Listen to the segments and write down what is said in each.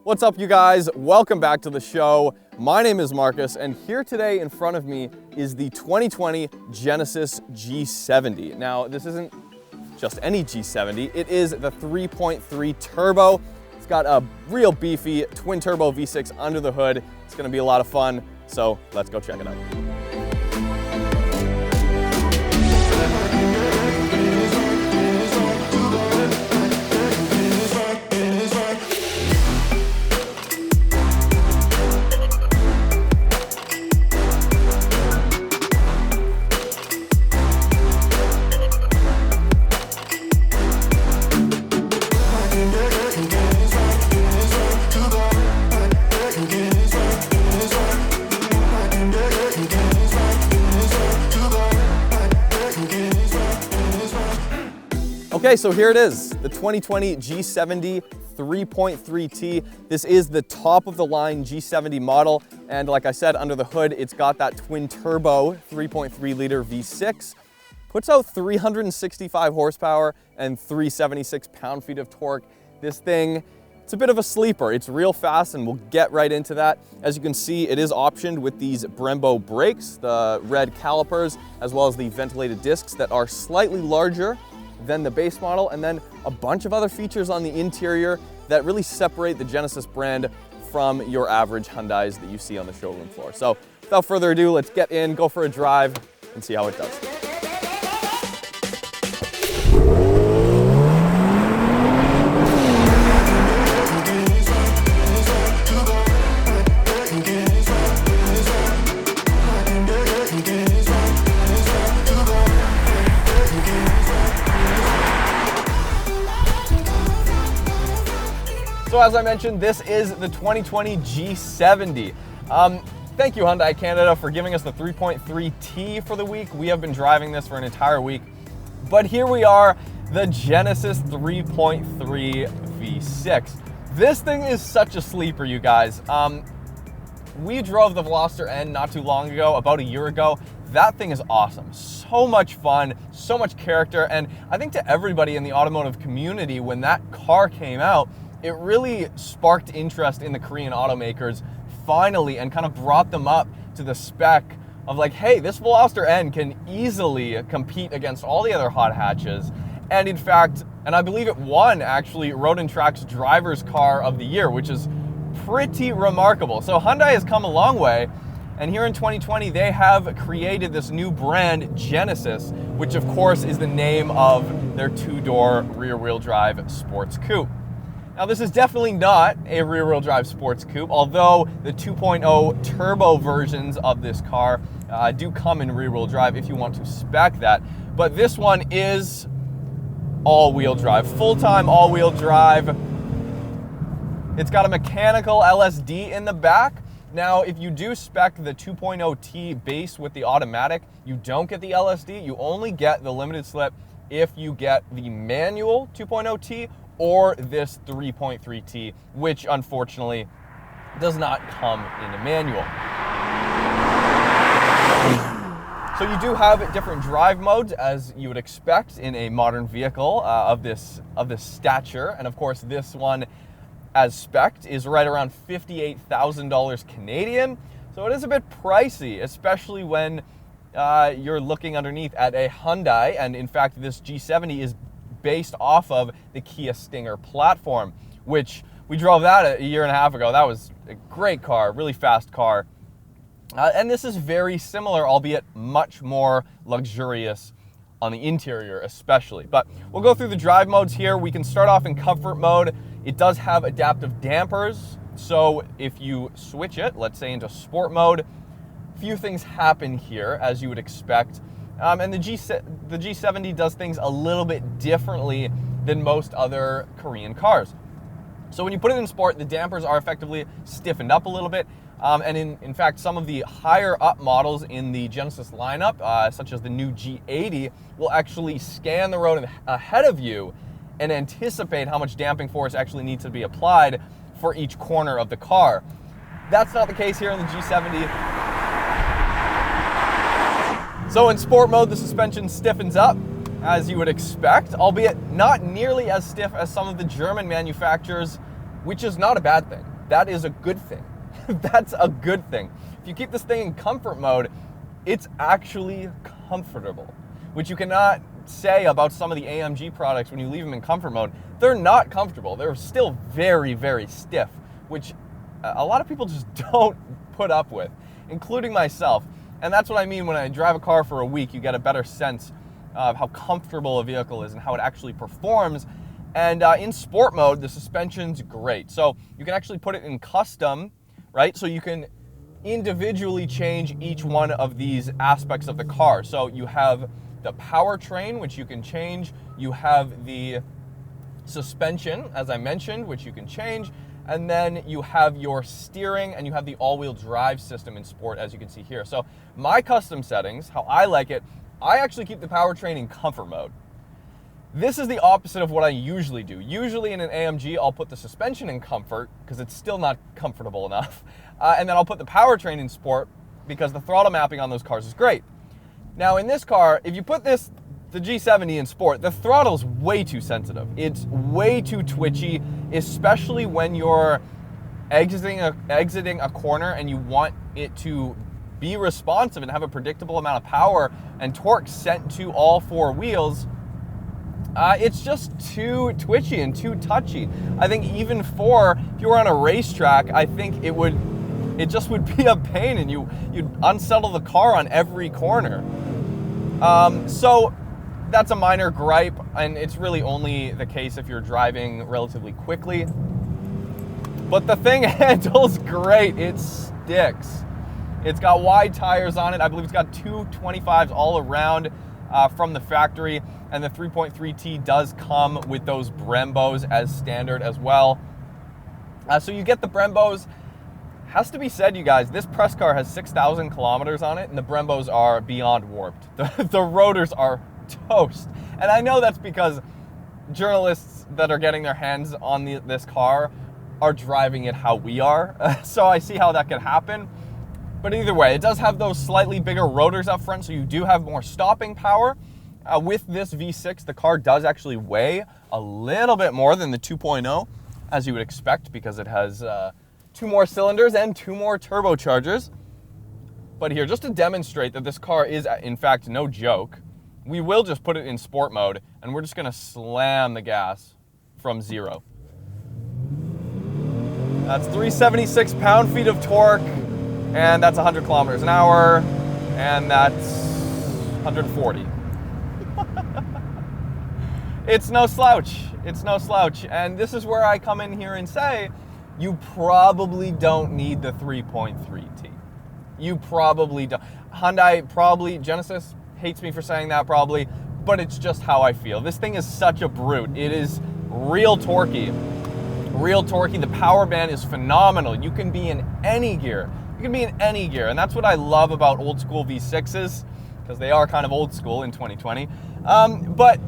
What's up, you guys? Welcome back to the show. My name is Marcus, and here today in front of me is the 2020 Genesis G70. Now, this isn't just any G70, it is the 3.3 turbo. It's got a real beefy twin turbo V6 under the hood. It's gonna be a lot of fun, so let's go check it out. Okay, so here it is, the 2020 G70 3.3T. This is the top of the line G70 model, and like I said, under the hood, it's got that twin turbo 3.3 liter V6. Puts out 365 horsepower and 376 pound-feet of torque. This thing, it's a bit of a sleeper. It's real fast, and we'll get right into that. As you can see, it is optioned with these Brembo brakes, the red calipers, as well as the ventilated discs that are slightly larger than the base model, and then a bunch of other features on the interior that really separate the Genesis brand from your average Hyundais that you see on the showroom floor. So without further ado, let's get in, go for a drive, and see how it does. So as I mentioned, this is the 2020 G70. Thank you, Hyundai Canada, for giving us the 3.3T for the week. We have been driving this for an entire week. But here we are, the Genesis 3.3 V6. This thing is such a sleeper, you guys. We drove the Veloster N not too long ago, about a year ago. That thing is awesome. So much fun, so much character, and I think to everybody in the automotive community, when that car came out, it really sparked interest in the Korean automakers finally, and kind of brought them up to the spec of like, hey, this Veloster N can easily compete against all the other hot hatches. And in fact, and I believe it won actually Road and Track's Driver's Car of the Year, which is pretty remarkable. So Hyundai has come a long way, and here in 2020 they have created this new brand, Genesis, which of course is the name of their two-door rear-wheel drive sports coupe. Now, this is definitely not a rear-wheel drive sports coupe, although the 2.0 turbo versions of this car do come in rear-wheel drive if you want to spec that. But this one is all-wheel drive, full-time all-wheel drive. It's got a mechanical LSD in the back. Now, if you do spec the 2.0T base with the automatic, you don't get the LSD. You only get the limited slip if you get the manual 2.0T or this 3.3T, which unfortunately does not come in a manual. So you do have different drive modes, as you would expect in a modern vehicle of this stature, and of course this one, as spec'd, is right around $58,000 Canadian. So it is a bit pricey, especially when you're looking underneath at a Hyundai, and in fact this G70 is based off of the Kia Stinger platform, which we drove that a year and a half ago. That was a great car, really fast car. And this is very similar, albeit much more luxurious on the interior especially. But we'll go through the drive modes here. We can start off in comfort mode. It does have adaptive dampers, so if you switch it, let's say into sport mode, few things happen here as you would expect. And the G70 does things a little bit differently than most other Korean cars. So when you put it in sport, the dampers are effectively stiffened up a little bit. And in fact, some of the higher up models in the Genesis lineup, such as the new G80, will actually scan the road ahead of you and anticipate how much damping force actually needs to be applied for each corner of the car. That's not the case here in the G70. So in sport mode, the suspension stiffens up, as you would expect, albeit not nearly as stiff as some of the German manufacturers, which is not a bad thing. that is a good thing. That's a good thing. If you keep this thing in comfort mode, it's actually comfortable, which you cannot say about some of the AMG products when you leave them in comfort mode. They're not comfortable. They're still very, very stiff, which a lot of people just don't put up with, including myself. And that's what I mean when I drive a car for a week. You get a better sense of how comfortable a vehicle is and how it actually performs. And in sport mode, the suspension's great. So you can actually put it in custom, right? So you can individually change each one of these aspects of the car. So you have the powertrain, which you can change. You have the suspension, as I mentioned, which you can change. And then you have your steering, and you have the all-wheel drive system in sport, as you can see here. So my custom settings, how I like it, I actually keep the powertrain in comfort mode. This is the opposite of what I usually do. Usually in an AMG, I'll put the suspension in comfort because it's still not comfortable enough. And then I'll put the powertrain in sport because the throttle mapping on those cars is great. Now in this car, if you put the G70 in sport, the throttle's way too sensitive. It's way too twitchy, especially when you're exiting a corner and you want it to be responsive and have a predictable amount of power and torque sent to all four wheels. It's just too twitchy and too touchy. I think even if you were on a racetrack, I think it just would be a pain, and you'd unsettle the car on every corner. So that's a minor gripe, and it's really only the case if you're driving relatively quickly. But the thing handles great. It sticks. It's got wide tires on it. I believe it's got 225s all around from the factory, and the 3.3T does come with those Brembos as standard as well. So you get the Brembos. Has to be said, you guys, this press car has 6,000 kilometers on it, and the Brembos are beyond warped. The rotors are toast. And I know that's because journalists that are getting their hands on this car are driving it how we are. So I see how that could happen. But either way, it does have those slightly bigger rotors up front, so you do have more stopping power. With this V6, the car does actually weigh a little bit more than the 2.0, as you would expect, because it has 2 more cylinders and 2 more turbochargers. But here, just to demonstrate that this car is, in fact, no joke, we will just put it in sport mode, and we're just gonna slam the gas from 0. That's 376 pound-feet of torque, and that's 100 kilometers an hour, and that's 140. It's no slouch. It's no slouch. And this is where I come in here and say, you probably don't need the 3.3T. You probably don't. Hyundai probably, Genesis hates me for saying that probably, but it's just how I feel. This thing is such a brute. It is real torquey. Real torquey. The power band is phenomenal. You can be in any gear. You can be in any gear. And that's what I love about old school V6s, because they are kind of old school in 2020. But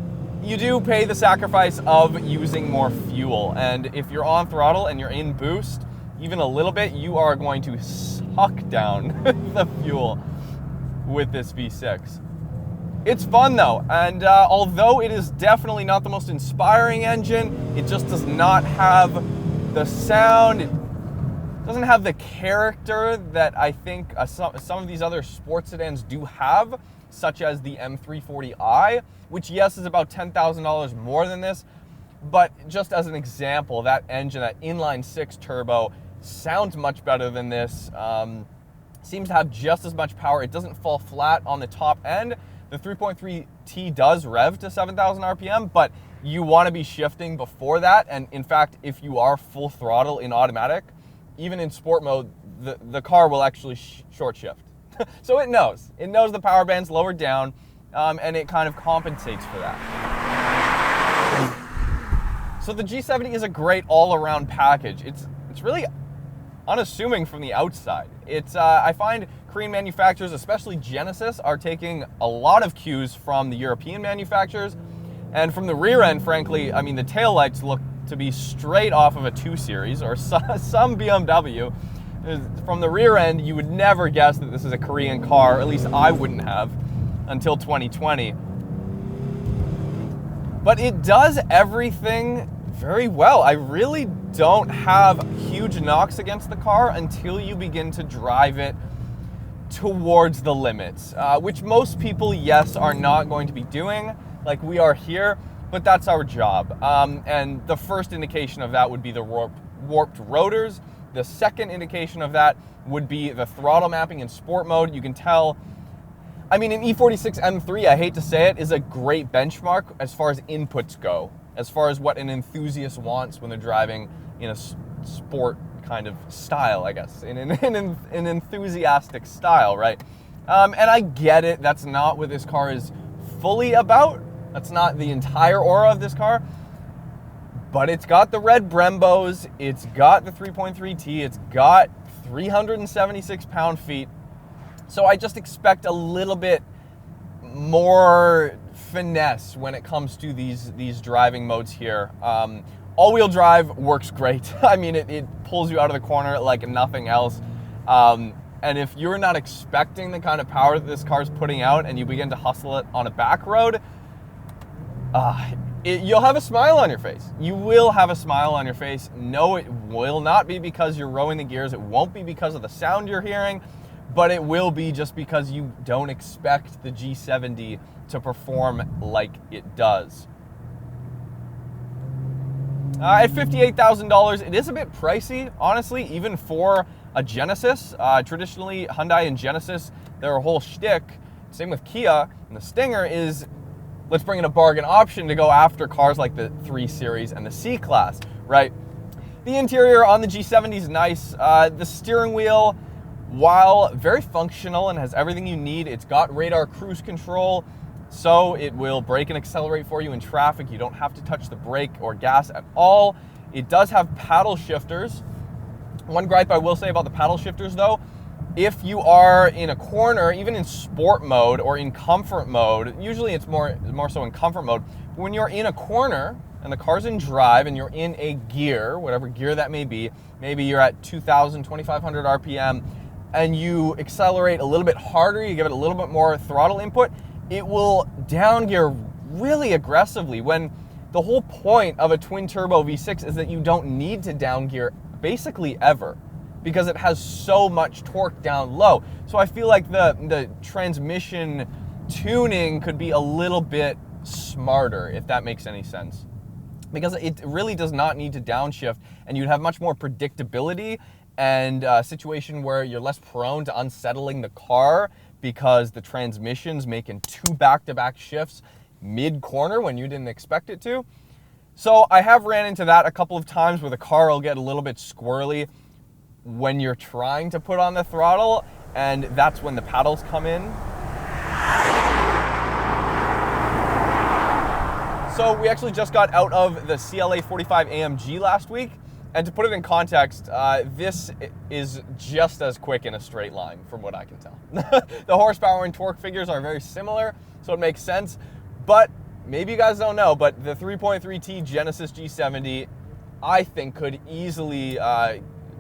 you do pay the sacrifice of using more fuel. And if you're on throttle and you're in boost, even a little bit, you are going to suck down the fuel with this V6. It's fun though, and although it is definitely not the most inspiring engine, it just does not have the sound, it doesn't have the character that I think some of these other sports sedans do have, such as the M340i, which yes is about $10,000 more than this, but just as an example, that engine, that inline 6 turbo, sounds much better than this, seems to have just as much power. It doesn't fall flat on the top end. The 3.3T does rev to 7,000 RPM, but you want to be shifting before that. And in fact, if you are full throttle in automatic, even in sport mode, the car will actually short shift. So it knows the power band's lowered down, and it kind of compensates for that. So the G70 is a great all-around package. It's really unassuming from the outside. I find Korean manufacturers, especially Genesis, are taking a lot of cues from the European manufacturers. And from the rear end, frankly, I mean, the taillights look to be straight off of a 2 Series or some BMW. From the rear end, you would never guess that this is a Korean car, or at least I wouldn't have until 2020. But it does everything very well. I really don't have huge knocks against the car until you begin to drive it towards the limits, which most people, yes, are not going to be doing like we are here, but that's our job. And the first indication of that would be the warped rotors. The second indication of that would be the throttle mapping in sport mode. You can tell, I mean, an E46 M3, I hate to say it, is a great benchmark as far as inputs go, as far as what an enthusiast wants when they're driving in a sport kind of style, I guess, in an enthusiastic style, right? And I get it, that's not what this car is fully about. That's not the entire aura of this car, but it's got the red Brembos, it's got the 3.3T, it's got 376 pound-feet. So I just expect a little bit more finesse when it comes to these driving modes here. All-wheel drive works great. I mean, it pulls you out of the corner like nothing else. And if you're not expecting the kind of power that this car's putting out and you begin to hustle it on a back road, you'll have a smile on your face. You will have a smile on your face. No, it will not be because you're rowing the gears. It won't be because of the sound you're hearing, but it will be just because you don't expect the G70 to perform like it does. At $58,000, it is a bit pricey, honestly, even for a Genesis. Traditionally, Hyundai and Genesis, their whole shtick, same with Kia and the Stinger, is let's bring in a bargain option to go after cars like the 3 Series and the C-Class, right? The interior on the G70 is nice. The steering wheel, while very functional and has everything you need, it's got radar cruise control, so it will brake and accelerate for you in traffic. You don't have to touch the brake or gas at all. It does have paddle shifters. One gripe I will say about the paddle shifters though, if you are in a corner, even in sport mode or in comfort mode, usually it's more so in comfort mode, but when you're in a corner and the car's in drive and you're in a gear, whatever gear that may be, maybe you're at 2,000, 2,500 RPM, and you accelerate a little bit harder, you give it a little bit more throttle input, it will down gear really aggressively, when the whole point of a twin turbo V6 is that you don't need to down gear basically ever, because it has so much torque down low. So I feel like the transmission tuning could be a little bit smarter, if that makes any sense, because it really does not need to downshift, and you'd have much more predictability and a situation where you're less prone to unsettling the car because the transmission's making 2 back-to-back shifts mid-corner when you didn't expect it to. So I have ran into that a couple of times where the car will get a little bit squirrely when you're trying to put on the throttle, and that's when the paddles come in. So we actually just got out of the CLA 45 AMG last week, and to put it in context, this is just as quick in a straight line from what I can tell. The horsepower and torque figures are very similar, so it makes sense, but maybe you guys don't know, but the 3.3T Genesis G70, I think, could easily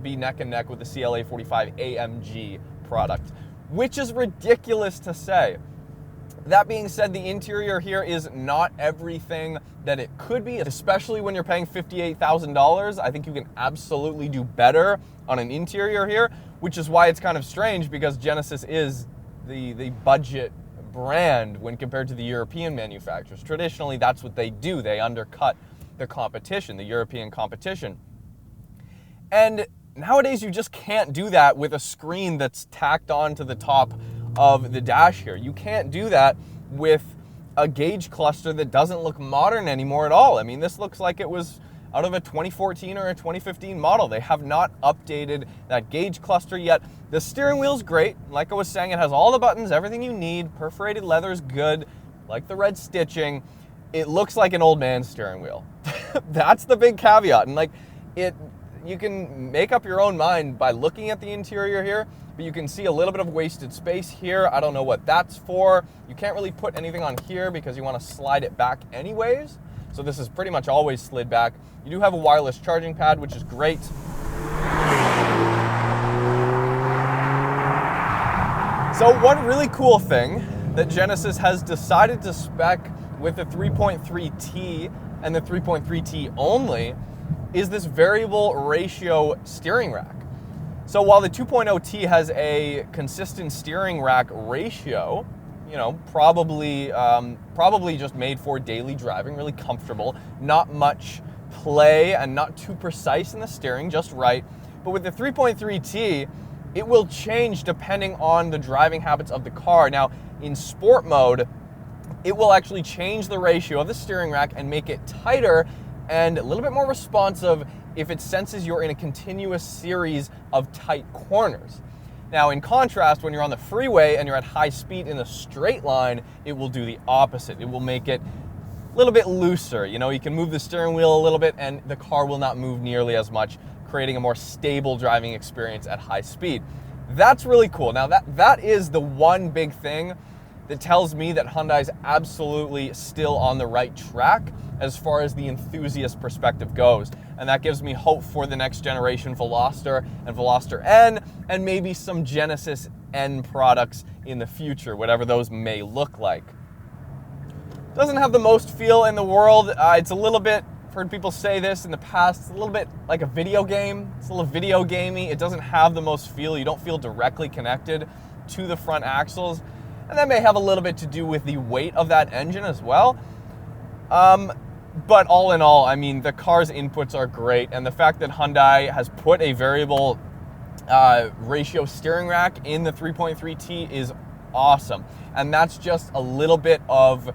be neck and neck with the CLA 45 AMG product, which is ridiculous to say. That being said, the interior here is not everything that it could be, especially when you're paying $58,000. I think you can absolutely do better on an interior here, which is why it's kind of strange, because Genesis is the budget brand when compared to the European manufacturers. Traditionally, that's what they do. They undercut the competition, the European competition. And nowadays, you just can't do that with a screen that's tacked on to the top of the dash here. You can't do that with a gauge cluster that doesn't look modern anymore at all. I mean, this looks like it was out of a 2014 or a 2015 model. They have not updated that gauge cluster yet. The steering wheel's great. Like I was saying, it has all the buttons, everything you need. Perforated leather's good, like the red stitching. It looks like an old man's steering wheel. That's the big caveat. And like you can make up your own mind by looking at the interior here, but you can see a little bit of wasted space here. I don't know what that's for. You can't really put anything on here because you want to slide it back anyways. So this is pretty much always slid back. You do have a wireless charging pad, which is great. So one really cool thing that Genesis has decided to spec with the 3.3T and the 3.3T only is this variable ratio steering rack. So while the 2.0T has a consistent steering rack ratio, you know, probably just made for daily driving, really comfortable, not much play and not too precise in the steering, just right. But with the 3.3T, it will change depending on the driving habits of the car. Now, in sport mode, it will actually change the ratio of the steering rack and make it tighter and a little bit more responsive if it senses you're in a continuous series of tight corners. Now, in contrast, when you're on the freeway and you're at high speed in a straight line, it will do the opposite. It will make it a little bit looser. You know, you can move the steering wheel a little bit and the car will not move nearly as much, creating a more stable driving experience at high speed. That's really cool. Now, that is the one big thing that tells me that Hyundai's absolutely still on the right track as far as the enthusiast perspective goes. And that gives me hope for the next generation Veloster and Veloster N, and maybe some Genesis N products in the future, whatever those may look like. Doesn't have the most feel in the world. It's a little bit, I've heard people say this in the past, it's a little bit like a video game. It's a little video gamey. It doesn't have the most feel. You don't feel directly connected to the front axles. And that may have a little bit to do with the weight of that engine as well. But all in all, I mean, the car's inputs are great. And the fact that Hyundai has put a variable ratio steering rack in the 3.3T is awesome. And that's just a little bit of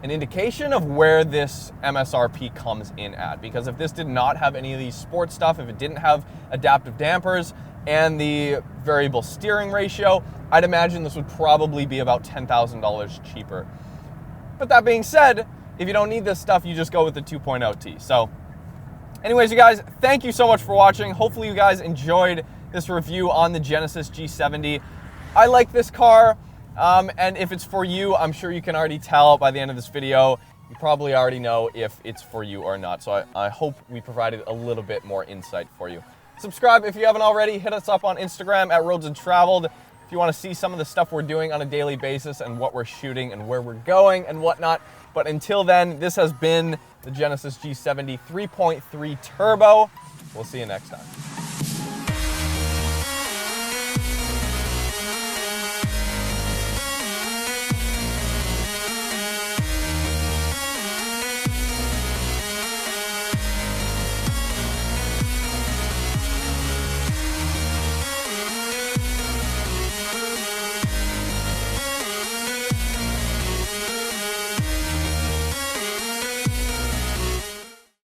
an indication of where this MSRP comes in at. Because if this did not have any of these sports stuff, if it didn't have adaptive dampers and the variable steering ratio, I'd imagine this would probably be about $10,000 cheaper. But that being said, if you don't need this stuff, you just go with the 2.0T. So anyways, you guys, thank you so much for watching. Hopefully you guys enjoyed this review on the Genesis G70. I like this car, and if it's for you, I'm sure you can already tell by the end of this video. You probably already know if it's for you or not. So I hope we provided a little bit more insight for you. Subscribe if you haven't already. Hit us up on Instagram at Roads Untraveled if you want to see some of the stuff we're doing on a daily basis and what we're shooting and where we're going and whatnot. But until then, this has been the Genesis G70 3.3 Turbo. We'll see you next time.